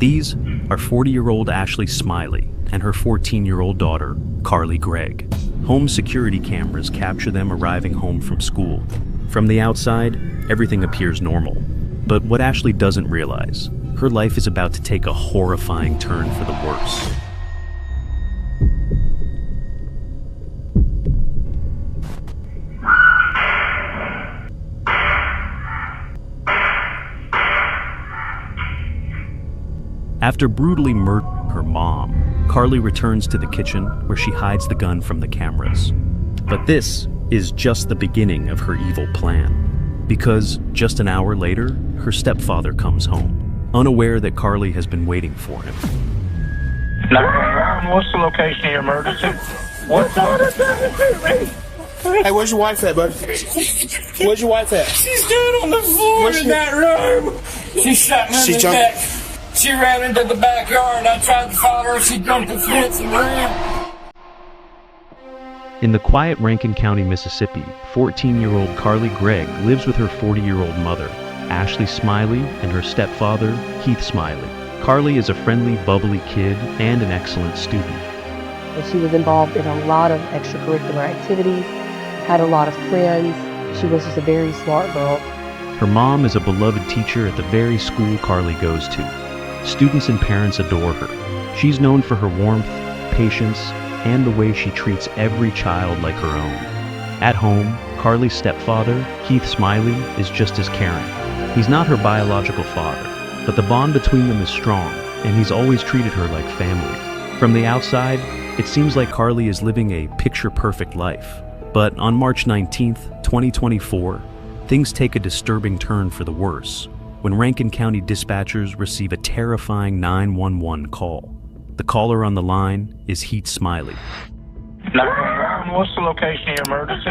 These are 40-year-old Ashley Smylie and her 14-year-old daughter, Carly Gregg. Home security cameras capture them arriving home from school. From the outside, everything appears normal. But what Ashley doesn't realize, her life is about to take a horrifying turn for the worse. After brutally murdering her mom, Carly returns to the kitchen where she hides the gun from the cameras. But this is just the beginning of her evil plan, because just an hour later, her stepfather comes home, unaware that Carly has been waiting for him. What's the location of your emergency? What's Hey, where's your wife at, bud? Where's your wife at? She's down on the floor in that room. She shot me in the neck. She ran into the backyard. I tried to follow her. She jumped the fence and ran. In the quiet Rankin County, Mississippi, 14-year-old Carly Gregg lives with her 40-year-old mother, Ashley Smylie, and her stepfather, Heath Smylie. Carly is a friendly, bubbly kid and an excellent student. She was involved in a lot of extracurricular activities, had a lot of friends. She was just a very smart girl. Her mom is a beloved teacher at the very school Carly goes to. Students and parents adore her. She's known for her warmth, patience, and the way she treats every child like her own. At home, Carly's stepfather, Heath Smylie, is just as caring. He's not her biological father, but the bond between them is strong, and he's always treated her like family. From the outside, it seems like Carly is living a picture-perfect life. But on March 19th, 2024, things take a disturbing turn for the worse when Rankin County dispatchers receive a terrifying 911 call. The caller on the line is Heath Smylie. What's the location of your emergency?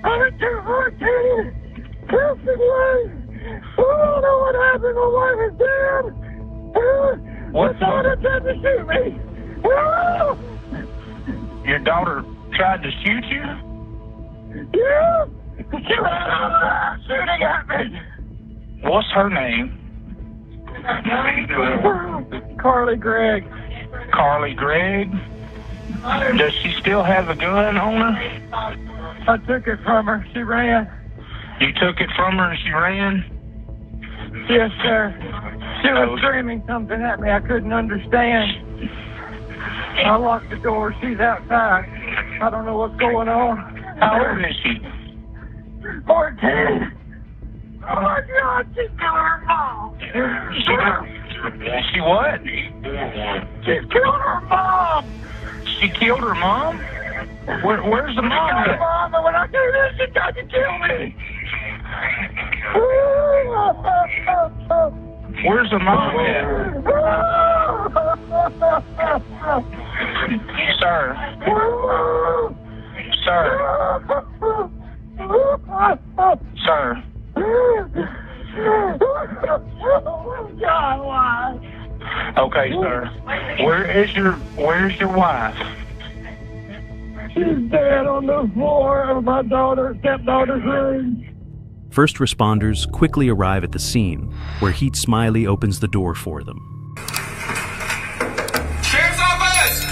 I'm at 214. I don't know what happened. My wife is dead. What's daughter tried to shoot me. Your daughter tried to shoot you? Yeah. She ran out of shooting at me. What's her name? Carly Gregg. Carly Gregg? Does she still have a gun on her? I took it from her. She ran. You took it from her and she ran? Yes, sir. She was screaming something at me I couldn't understand. I locked the door. She's outside. I don't know what's going on. How old is she? 14. Oh my God, she's killing her mom. She what? She's killed her mom. She killed her mom? Where's the mom She killed her at? mom, and when I came in, she tried to kill me. Where's the mom at? Sir. Sir. God, why? Okay, sir. Where's your wife? She's dead on the floor of my stepdaughter's room. First responders quickly arrive at the scene, where Heath Smylie opens the door for them. Sheriff's office!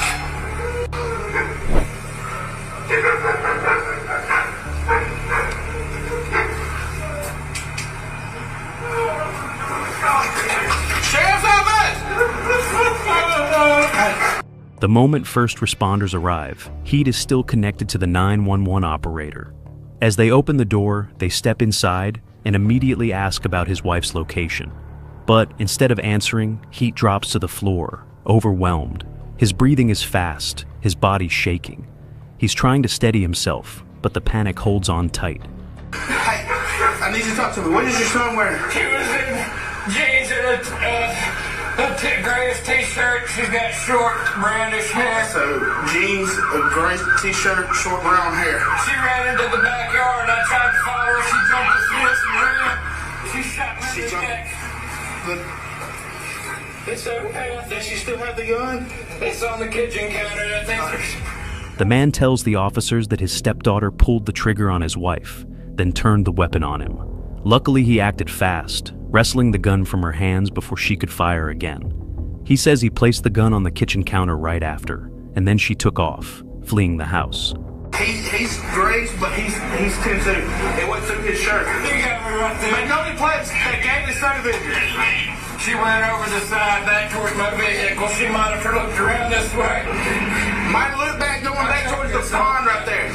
Sheriff's office! The moment first responders arrive, Heath is still connected to the 911 operator. As they open the door, they step inside and immediately ask about his wife's location. But instead of answering, Heath drops to the floor, overwhelmed. His breathing is fast, his body shaking. He's trying to steady himself, but the panic holds on tight. Hey, I need you to talk to me. What is your son wearing? He was in jeans and a grayish t-shirt. She's got short, brownish hair. So, jeans, a gray t-shirt, short brown hair. She ran into the backyard. I tried to follow her. She jumped the fence and ran. She shot me in the neck. It's okay. Does she still have the gun? It's on the kitchen counter. I think. The man tells the officers that his stepdaughter pulled the trigger on his wife, then turned the weapon on him. Luckily, he acted fast, wresting the gun from her hands before she could fire again. He says he placed the gun on the kitchen counter right after, and then she took off, fleeing the house. He's great, but he's 10-2. It went through his shirt. You got me right there. Magnolia Place, they gave me certificate. She went over the side back towards my vehicle. She might have looked around this way. Might look back going back towards the pond right there.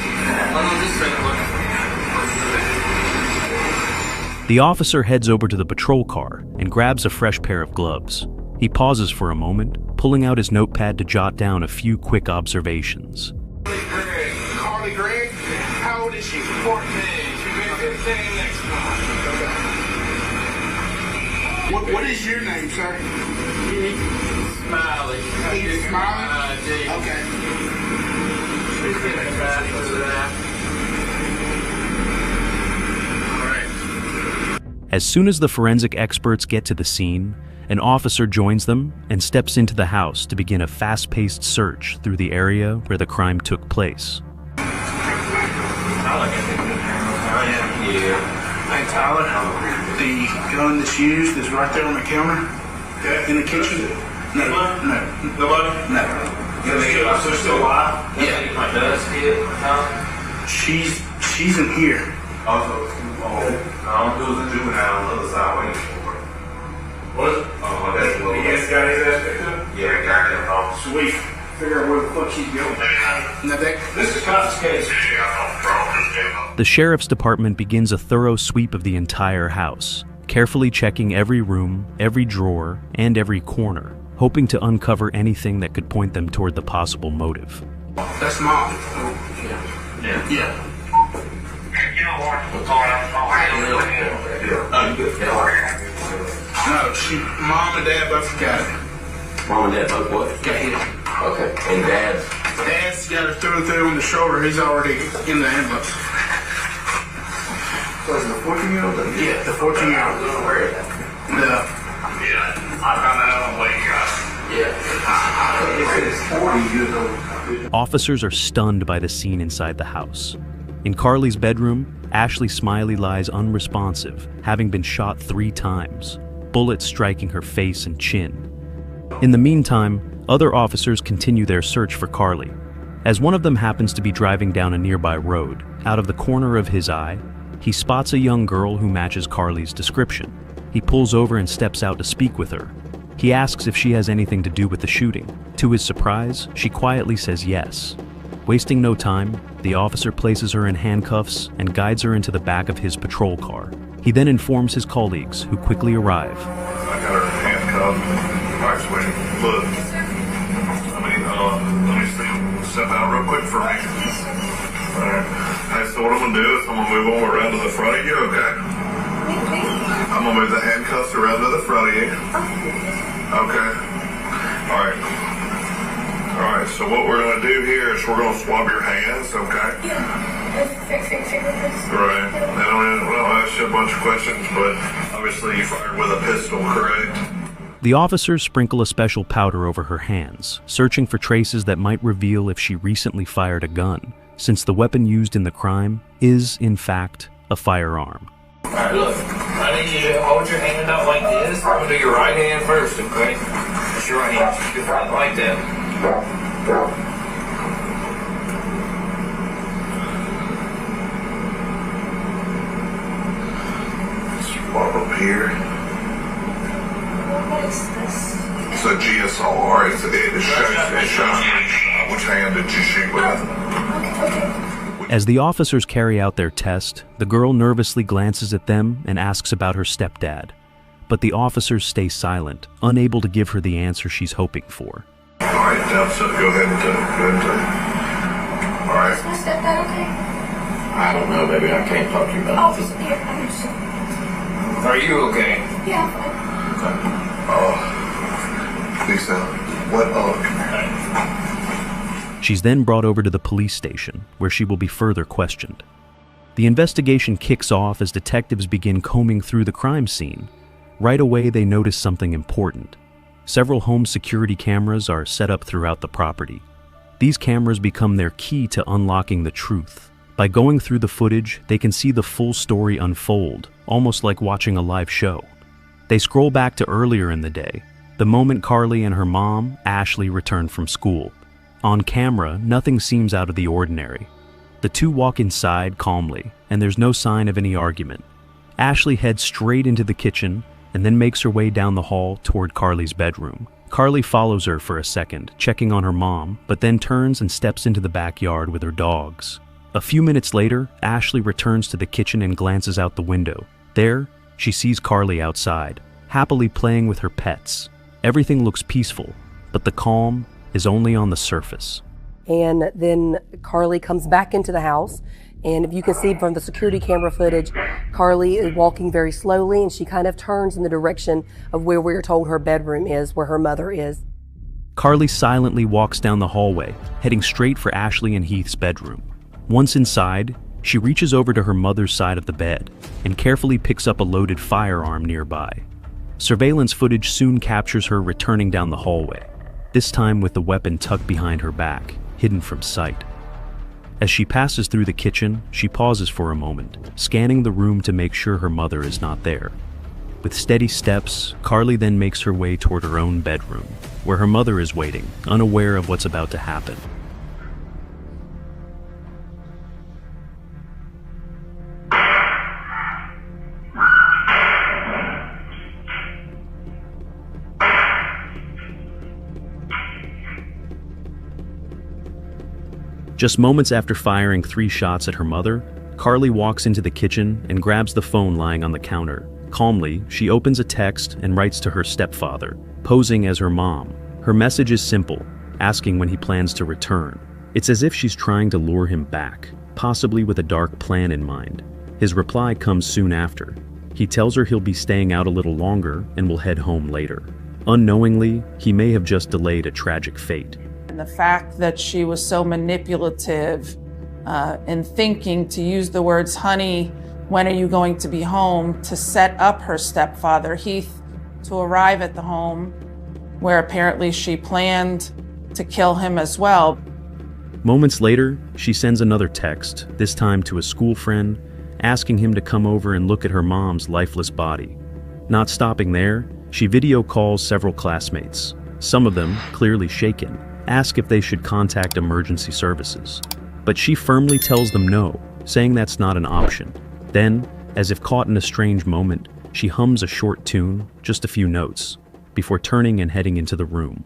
The officer heads over to the patrol car and grabs a fresh pair of gloves. He pauses for a moment, pulling out his notepad to jot down a few quick observations. Carly Gregg, how old is she? 14. She'll be 15 next month. What is your name, sir? Smylie. He's Smylie? Okay. She's getting back to that. As soon as the forensic experts get to the scene, an officer joins them and steps into the house to begin a fast-paced search through the area where the crime took place. Hey, Tyler, the gun that's used is right there on the counter in the kitchen. No. Nobody? No. They're still alive? Yeah. She's in here. Also, I don't do the juvenile on the other side waiting for her. What? Oh, that's what. You guys got his ass picked up? Yeah, I got him. Sweet. Figure out where the fuck she's going. Now this is Cops' case. The sheriff's department begins a thorough sweep of the entire house, carefully checking every room, every drawer, and every corner, hoping to uncover anything that could point them toward the possible motive. That's Mom. Yeah. No, Mom and Dad both got it. Mom and Dad both what? Got hit. Okay. And Dad's got her through and through on the shoulder. He's already in the ambulance. So is the 14-year-old? Yeah, the 14-year-old. Where is that? No. Yeah, I found that out on the way you got it. Yeah. It's 40 years old. Officers are stunned by the scene inside the house. In Carly's bedroom, Ashley Smylie lies unresponsive, having been shot 3 times, bullets striking her face and chin. In the meantime, other officers continue their search for Carly. As one of them happens to be driving down a nearby road, out of the corner of his eye, he spots a young girl who matches Carly's description. He pulls over and steps out to speak with her. He asks if she has anything to do with the shooting. To his surprise, she quietly says yes. Wasting no time, the officer places her in handcuffs and guides her into the back of his patrol car. He then informs his colleagues, who quickly arrive. I got her handcuffed. Actually, look. Let me step out real quick for me. Alright. Hey, so what I'm gonna do is I'm gonna move them around to the front of you, okay? I'm gonna move the handcuffs around to the front of you. Okay. Alright. Alright, so what we're going to do here is we're going to swab your hands, okay? Right. And I'll ask you a bunch of questions, but obviously you fired with a pistol, correct? The officers sprinkle a special powder over her hands, searching for traces that might reveal if she recently fired a gun, since the weapon used in the crime is, in fact, a firearm. Alright, look. I need you to hold your hand out like this. I'm going to do your right hand first, okay? That's your right hand. Just do it like that. Swab up here. What is this? It's a GSLR. It shows which hand did you shoot with. Okay. As the officers carry out their test, the girl nervously glances at them and asks about her stepdad. But the officers stay silent, unable to give her the answer she's hoping for. Alright, now so go ahead and take. Alright. Is my stepdad okay? I don't know, baby. I can't talk to you about Oh, here, I'm just... Are you okay? Yeah, I'm fine. Lisa, what She's then brought over to the police station, where she will be further questioned. The investigation kicks off as detectives begin combing through the crime scene. Right away, they notice something important. Several home security cameras are set up throughout the property. These cameras become their key to unlocking the truth, By going through the footage, they can see the full story unfold, almost like watching a live show. They scroll back to earlier in the day, the moment Carly and her mom, Ashley, returned from school. On camera, nothing seems out of the ordinary. The two walk inside calmly, and there's no sign of any argument. Ashley heads straight into the kitchen and then makes her way down the hall toward Carly's bedroom. Carly follows her for a second, checking on her mom, but then turns and steps into the backyard with her dogs. A few minutes later, Ashley returns to the kitchen and glances out the window. There, she sees Carly outside, happily playing with her pets. Everything looks peaceful, but the calm is only on the surface. And then Carly comes back into the house, and if you can see from the security camera footage, Carly is walking very slowly, and she kind of turns in the direction of where we're told her bedroom is, where her mother is. Carly silently walks down the hallway, heading straight for Ashley and Heath's bedroom. Once inside, she reaches over to her mother's side of the bed and carefully picks up a loaded firearm nearby. Surveillance footage soon captures her returning down the hallway, this time with the weapon tucked behind her back, hidden from sight. As she passes through the kitchen, she pauses for a moment, scanning the room to make sure her mother is not there. With steady steps, Carly then makes her way toward her own bedroom, where her mother is waiting, unaware of what's about to happen. Just moments after firing 3 shots at her mother, Carly walks into the kitchen and grabs the phone lying on the counter. Calmly, she opens a text and writes to her stepfather, posing as her mom. Her message is simple, asking when he plans to return. It's as if she's trying to lure him back, possibly with a dark plan in mind. His reply comes soon after. He tells her he'll be staying out a little longer and will head home later. Unknowingly, he may have just delayed a tragic fate. And the fact that she was so manipulative in thinking to use the words, honey, when are you going to be home, to set up her stepfather, Heath, to arrive at the home, where apparently she planned to kill him as well. Moments later, she sends another text, this time to a school friend, asking him to come over and look at her mom's lifeless body. Not stopping there, she video calls several classmates. Some of them, clearly shaken, ask if they should contact emergency services. But she firmly tells them no, saying that's not an option. Then, as if caught in a strange moment, she hums a short tune, just a few notes, before turning and heading into the room.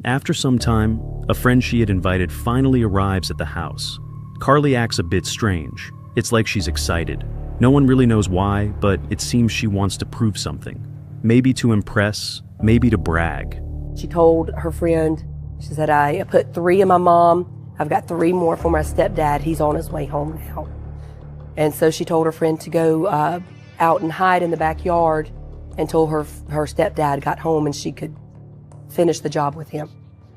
After some time, a friend she had invited finally arrives at the house. Carly acts a bit strange. It's like she's excited. No one really knows why, but it seems she wants to prove something. Maybe to impress, maybe to brag. She told her friend, she said, I put 3 in my mom. I've got 3 more for my stepdad. He's on his way home now. And so she told her friend to go out and hide in the backyard until her stepdad got home and she could finish the job with him.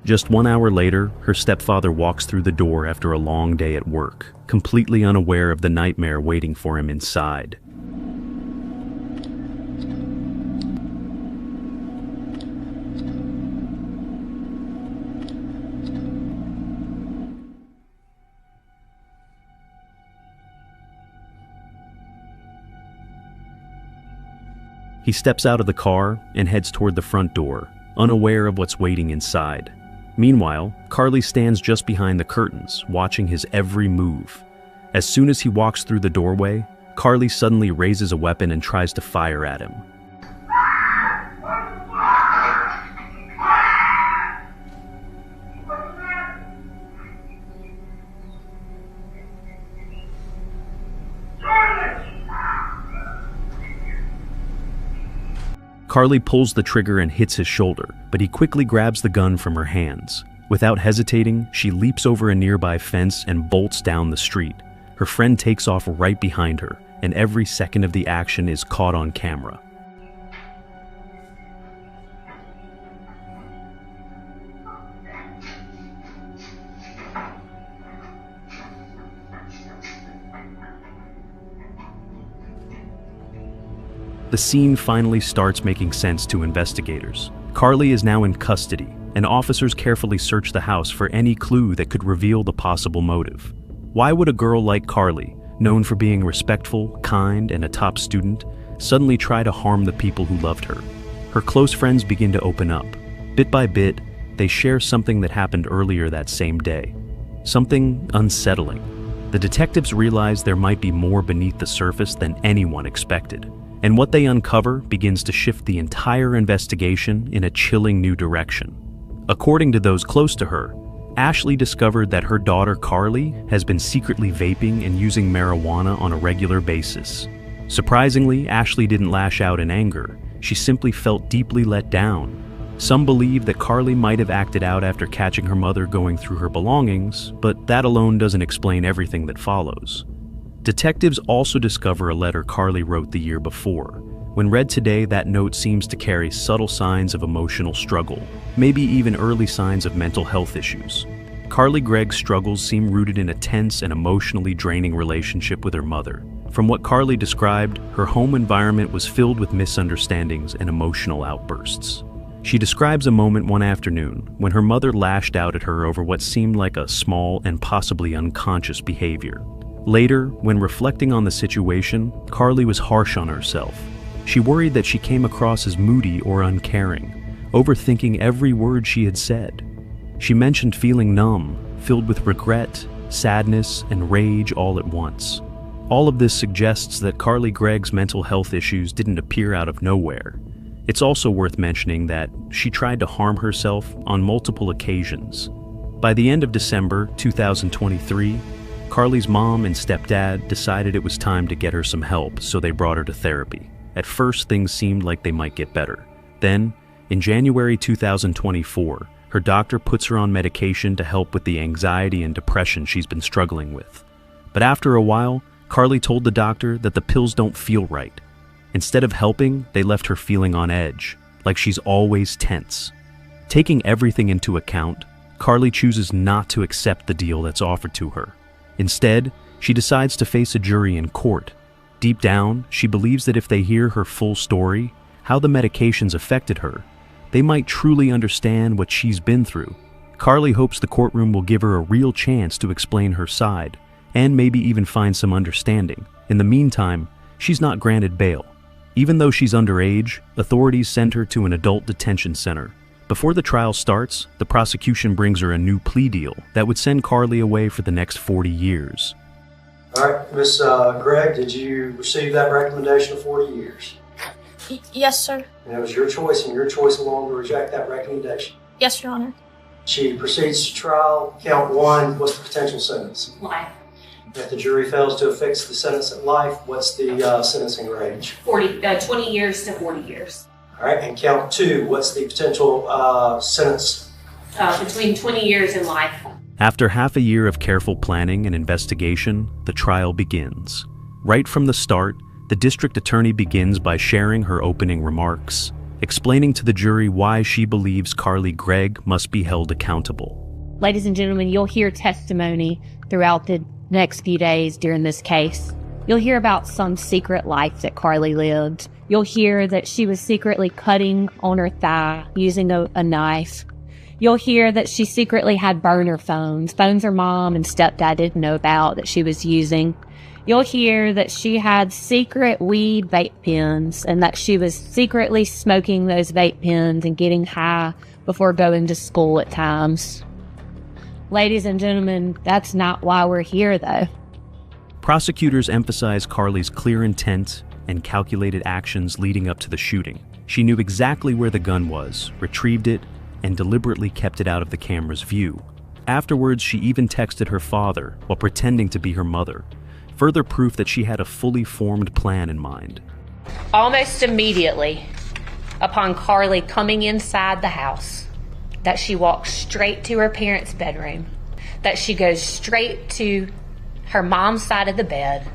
Just 1 hour later, her stepfather walks through the door after a long day at work, completely unaware of the nightmare waiting for him inside. He steps out of the car and heads toward the front door, unaware of what's waiting inside. Meanwhile, Carly stands just behind the curtains, watching his every move. As soon as he walks through the doorway, Carly suddenly raises a weapon and tries to fire at him. Carly pulls the trigger and hits his shoulder, but he quickly grabs the gun from her hands. Without hesitating, she leaps over a nearby fence and bolts down the street. Her friend takes off right behind her, and every second of the action is caught on camera. The scene finally starts making sense to investigators. Carly is now in custody, and officers carefully searched the house for any clue that could reveal the possible motive. Why would a girl like Carly, known for being respectful, kind, and a top student, suddenly try to harm the people who loved her? Her close friends begin to open up. Bit by bit, they share something that happened earlier that same day. Something unsettling. The detectives realize there might be more beneath the surface than anyone expected. And what they uncover begins to shift the entire investigation in a chilling new direction. According to those close to her, Ashley discovered that her daughter Carly has been secretly vaping and using marijuana on a regular basis. Surprisingly, Ashley didn't lash out in anger. She simply felt deeply let down. Some believe that Carly might have acted out after catching her mother going through her belongings, but that alone doesn't explain everything that follows. Detectives also discover a letter Carly wrote the year before. When read today, that note seems to carry subtle signs of emotional struggle, maybe even early signs of mental health issues. Carly Gregg's struggles seem rooted in a tense and emotionally draining relationship with her mother. From what Carly described, her home environment was filled with misunderstandings and emotional outbursts. She describes a moment one afternoon when her mother lashed out at her over what seemed like a small and possibly unconscious behavior. Later, when reflecting on the situation, Carly was harsh on herself. She worried that she came across as moody or uncaring, overthinking every word she had said. She mentioned feeling numb, filled with regret, sadness, and rage all at once. All of this suggests that Carly Gregg's mental health issues didn't appear out of nowhere. It's also worth mentioning that she tried to harm herself on multiple occasions. By the end of December 2023, Carly's mom and stepdad decided it was time to get her some help, so they brought her to therapy. At first, things seemed like they might get better. Then, in January 2024, her doctor puts her on medication to help with the anxiety and depression she's been struggling with. But after a while, Carly told the doctor that the pills don't feel right. Instead of helping, they left her feeling on edge, like she's always tense. Taking everything into account, Carly chooses not to accept the deal that's offered to her. Instead, she decides to face a jury in court. Deep down, she believes that if they hear her full story, how the medications affected her, they might truly understand what she's been through. Carly hopes the courtroom will give her a real chance to explain her side, and maybe even find some understanding. In the meantime, she's not granted bail. Even though she's underage, authorities send her to an adult detention center. Before the trial starts, the prosecution brings her a new plea deal that would send Carly away for the next 40 years. All right, Miss Gregg, did you receive that recommendation of 40 years? Yes, sir. And it was your choice and your choice alone to reject that recommendation? Yes, Your Honor. She proceeds to trial. Count one, what's the potential sentence? Life. If the jury fails to affix the sentence at life, what's the sentencing range? 20 years to 40 years. All right, and count two, what's the potential sentence? Between 20 years and life. After half a year of careful planning and investigation, the trial begins. Right from the start, the district attorney begins by sharing her opening remarks, explaining to the jury why she believes Carly Gregg must be held accountable. Ladies and gentlemen, you'll hear testimony throughout the next few days during this case. You'll hear about some secret life that Carly lived. You'll hear that she was secretly cutting on her thigh using a knife. You'll hear that she secretly had burner phones her mom and stepdad didn't know about that she was using. You'll hear that she had secret weed vape pens and that she was secretly smoking those vape pens and getting high before going to school at times. Ladies and gentlemen, that's not why we're here, though. Prosecutors emphasize Carly's clear intent and calculated actions leading up to the shooting. She knew exactly where the gun was, retrieved it, and deliberately kept it out of the camera's view. Afterwards, she even texted her father while pretending to be her mother, further proof that she had a fully formed plan in mind. Almost immediately, upon Carly coming inside the house, that she walks straight to her parents' bedroom, that she goes straight to her mom's side of the bed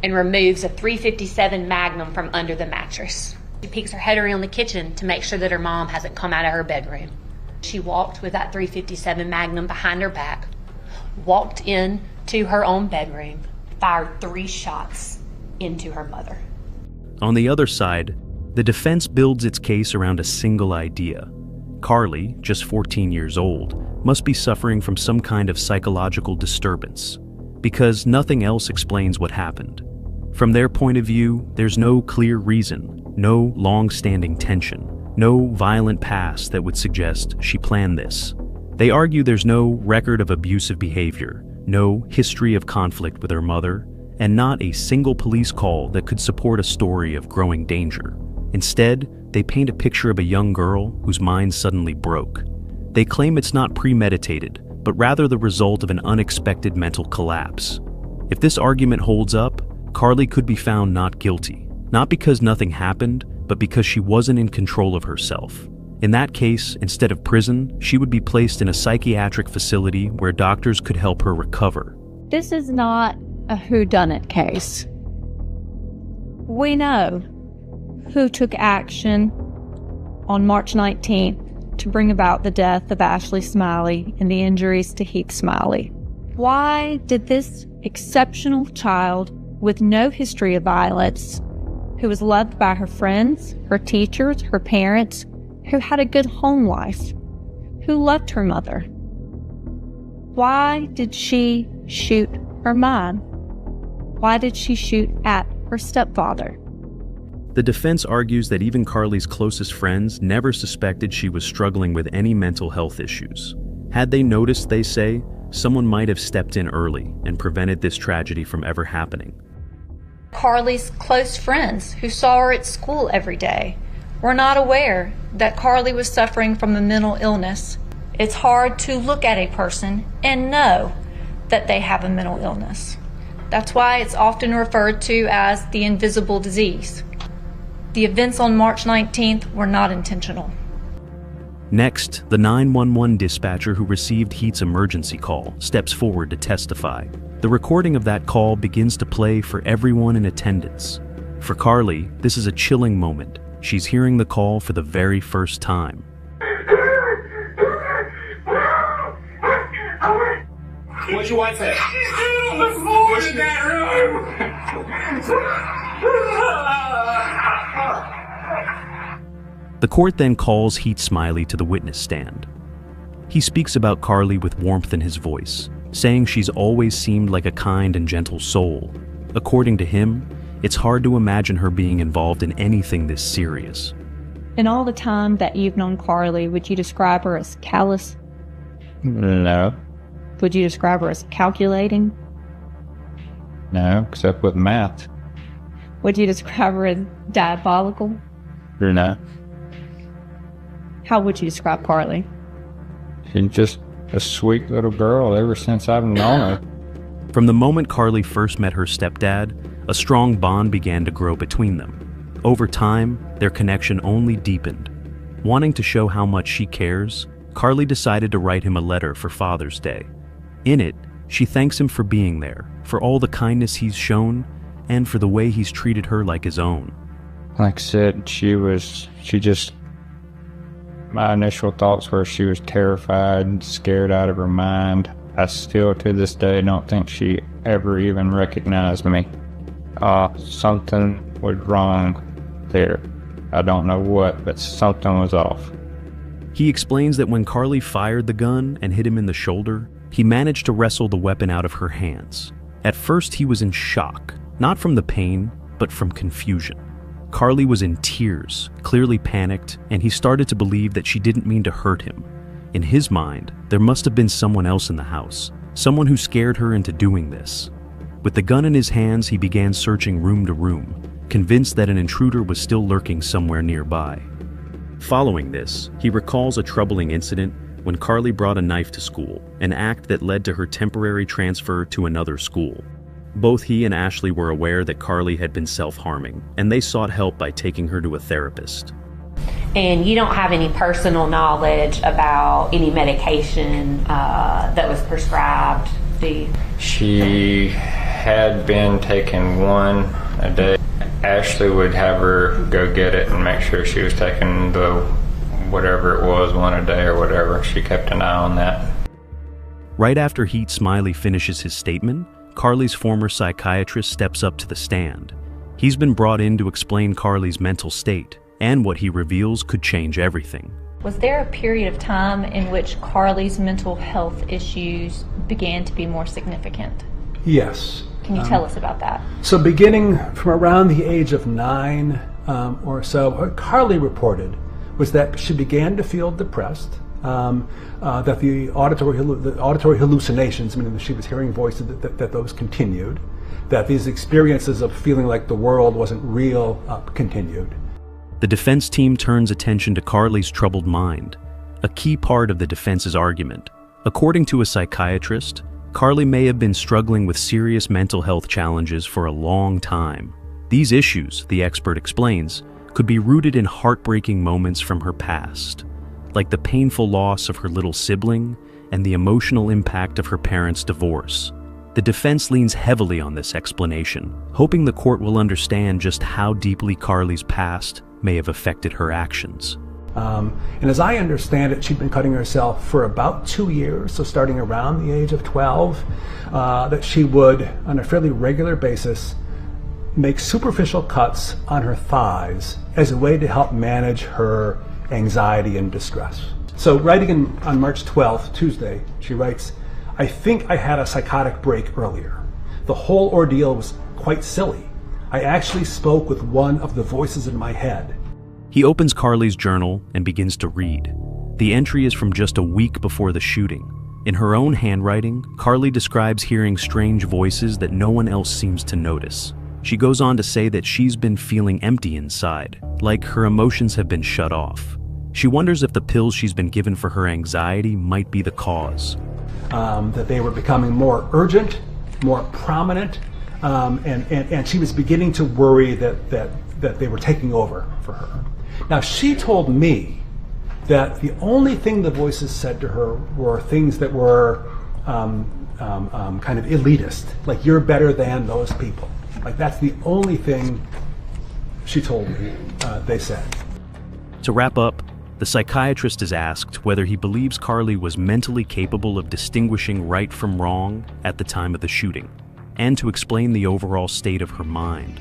and removes a .357 Magnum from under the mattress. She peeks her head around the kitchen to make sure that her mom hasn't come out of her bedroom. She walked with that .357 Magnum behind her back, walked in to her own bedroom, fired 3 shots into her mother. On the other side, the defense builds its case around a single idea. Carly, just 14 years old, must be suffering from some kind of psychological disturbance, because nothing else explains what happened. From their point of view, there's no clear reason, no long-standing tension, no violent past that would suggest she planned this. They argue there's no record of abusive behavior, no history of conflict with her mother, and not a single police call that could support a story of growing danger. Instead, they paint a picture of a young girl whose mind suddenly broke. They claim it's not premeditated, but rather the result of an unexpected mental collapse. If this argument holds up, Carly could be found not guilty, not because nothing happened, but because she wasn't in control of herself. In that case, instead of prison, she would be placed in a psychiatric facility where doctors could help her recover. This is not a whodunit case. We know who took action on March 19th to bring about the death of Ashley Smylie and the injuries to Heath Smylie. Why did this exceptional child with no history of violence, who was loved by her friends, her teachers, her parents, who had a good home life, who loved her mother, why did she shoot her mom? Why did she shoot at her stepfather? The defense argues that even Carly's closest friends never suspected she was struggling with any mental health issues. Had they noticed, they say, someone might have stepped in early and prevented this tragedy from ever happening. Carly's close friends who saw her at school every day were not aware that Carly was suffering from a mental illness. It's hard to look at a person and know that they have a mental illness. That's why it's often referred to as the invisible disease. The events on March 19th were not intentional. Next, the 911 dispatcher who received Heath's emergency call steps forward to testify. The recording of that call begins to play for everyone in attendance. For Carly, this is a chilling moment. She's hearing the call for the very first time. What's your wife at? What's in that room? The court then calls Heath Smylie to the witness stand. He speaks about Carly with warmth in his voice, saying she's always seemed like a kind and gentle soul. According to him, it's hard to imagine her being involved in anything this serious. In all the time that you've known Carly, would you describe her as callous? No. Would you describe her as calculating? No, except with math. Would you describe her as diabolical? No. How would you describe Carly? She's just a sweet little girl ever since I've known her. From the moment Carly first met her stepdad, a strong bond began to grow between them. Over time, their connection only deepened. Wanting to show how much she cares, Carly decided to write him a letter for Father's Day. In it, she thanks him for being there, for all the kindness he's shown, and for the way he's treated her like his own. Like I said, my initial thoughts were she was terrified, scared out of her mind. I still, to this day, don't think she ever even recognized me. Something was wrong there. I don't know what, but something was off. He explains that when Carly fired the gun and hit him in the shoulder, he managed to wrestle the weapon out of her hands. At first, he was in shock, not from the pain, but from confusion. Carly was in tears, clearly panicked, and he started to believe that she didn't mean to hurt him. In his mind, there must have been someone else in the house, someone who scared her into doing this. With the gun in his hands, he began searching room to room, convinced that an intruder was still lurking somewhere nearby. Following this, he recalls a troubling incident when Carly brought a knife to school, an act that led to her temporary transfer to another school. Both he and Ashley were aware that Carly had been self-harming, and they sought help by taking her to a therapist. And you don't have any personal knowledge about any medication that was prescribed, do you? She had been taking one a day. Ashley would have her go get it and make sure she was taking the whatever it was, one a day or whatever. She kept an eye on that. Right after Heath Smylie finishes his statement, Carly's former psychiatrist steps up to the stand. He's been brought in to explain Carly's mental state, and what he reveals could change everything. Was there a period of time in which Carly's mental health issues began to be more significant? Yes. Can you tell us about that? So beginning from around the age of 9 or so, what Carly reported was that she began to feel depressed, that the auditory hallucinations, meaning that she was hearing voices, that those continued, that these experiences of feeling like the world wasn't real continued. The defense team turns attention to Carly's troubled mind, a key part of the defense's argument. According to a psychiatrist, Carly may have been struggling with serious mental health challenges for a long time. These issues, the expert explains, could be rooted in heartbreaking moments from her past, like the painful loss of her little sibling and the emotional impact of her parents' divorce. The defense leans heavily on this explanation, hoping the court will understand just how deeply Carly's past may have affected her actions. And as I understand it, she'd been cutting herself for about 2 years, so starting around the age of 12, that she would, on a fairly regular basis, make superficial cuts on her thighs as a way to help manage her anxiety and distress. So writing on March 12th, Tuesday, she writes, "I think I had a psychotic break earlier. The whole ordeal was quite silly. I actually spoke with one of the voices in my head." He opens Carly's journal and begins to read. The entry is from just a week before the shooting. In her own handwriting, Carly describes hearing strange voices that no one else seems to notice. She goes on to say that she's been feeling empty inside, like her emotions have been shut off. She wonders if the pills she's been given for her anxiety might be the cause. That they were becoming more urgent, more prominent, and she was beginning to worry that they were taking over for her. Now, she told me that the only thing the voices said to her were things that were kind of elitist, like, "You're better than those people." Like, that's the only thing she told me they said. To wrap up, the psychiatrist is asked whether he believes Carly was mentally capable of distinguishing right from wrong at the time of the shooting, and to explain the overall state of her mind.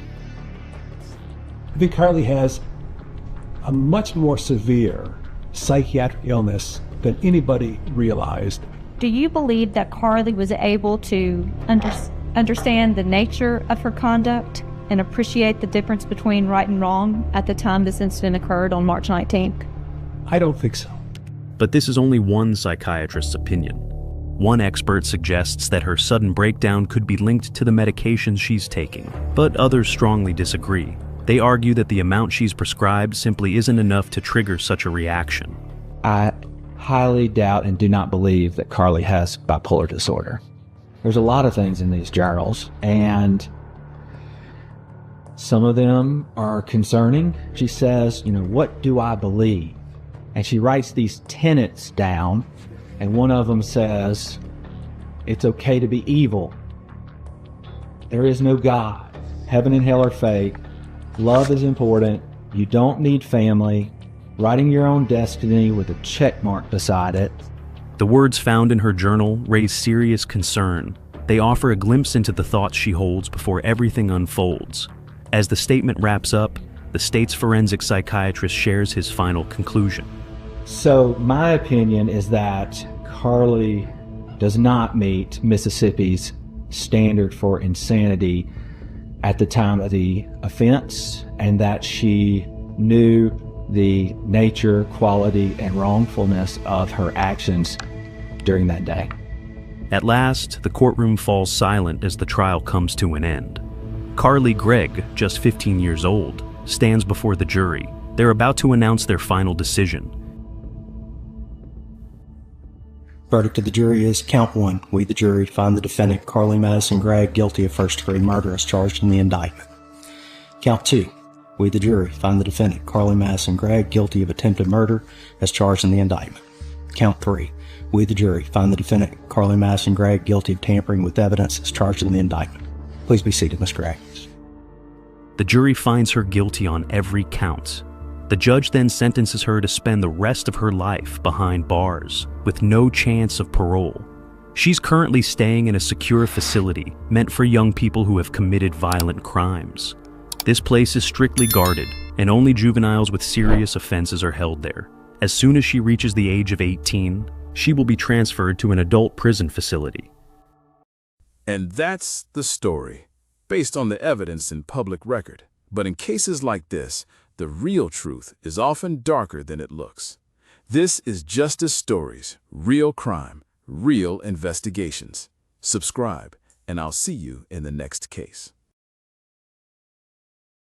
I think Carly has a much more severe psychiatric illness than anybody realized. Do you believe that Carly was able to understand the nature of her conduct and appreciate the difference between right and wrong at the time this incident occurred on March 19th? I don't think so. But this is only one psychiatrist's opinion. One expert suggests that her sudden breakdown could be linked to the medications she's taking, but others strongly disagree. They argue that the amount she's prescribed simply isn't enough to trigger such a reaction. I highly doubt and do not believe that Carly has bipolar disorder. There's a lot of things in these journals, and some of them are concerning. She says, what do I believe? And she writes these tenets down, and one of them says, it's okay to be evil. There is no God. Heaven and hell are fake. Love is important. You don't need family. Writing your own destiny with a check mark beside it. The words found in her journal raise serious concern. They offer a glimpse into the thoughts she holds before everything unfolds. As the statement wraps up, the state's forensic psychiatrist shares his final conclusion. So my opinion is that Carly does not meet Mississippi's standard for insanity at the time of the offense, and that she knew the nature, quality, and wrongfulness of her actions during that day. At last, the courtroom falls silent as the trial comes to an end. Carly Gregg, just 15 years old, stands before the jury. They're about to announce their final decision. Verdict of the jury is count 1. We, the jury, find the defendant, Carly Madison Gregg, guilty of first-degree murder as charged in the indictment. Count 2. We, the jury, find the defendant, Carly Madison Gregg, guilty of attempted murder as charged in the indictment. Count 3. We, the jury, find the defendant, Carly Madison Gregg, guilty of tampering with evidence as charged in the indictment. Please be seated, Ms. Gregg. The jury finds her guilty on every count. The judge then sentences her to spend the rest of her life behind bars, with no chance of parole. She's currently staying in a secure facility meant for young people who have committed violent crimes. This place is strictly guarded, and only juveniles with serious offenses are held there. As soon as she reaches the age of 18, she will be transferred to an adult prison facility. And that's the story, based on the evidence in public record. But in cases like this, the real truth is often darker than it looks. This is Justice Stories, real crime, real investigations. Subscribe, and I'll see you in the next case.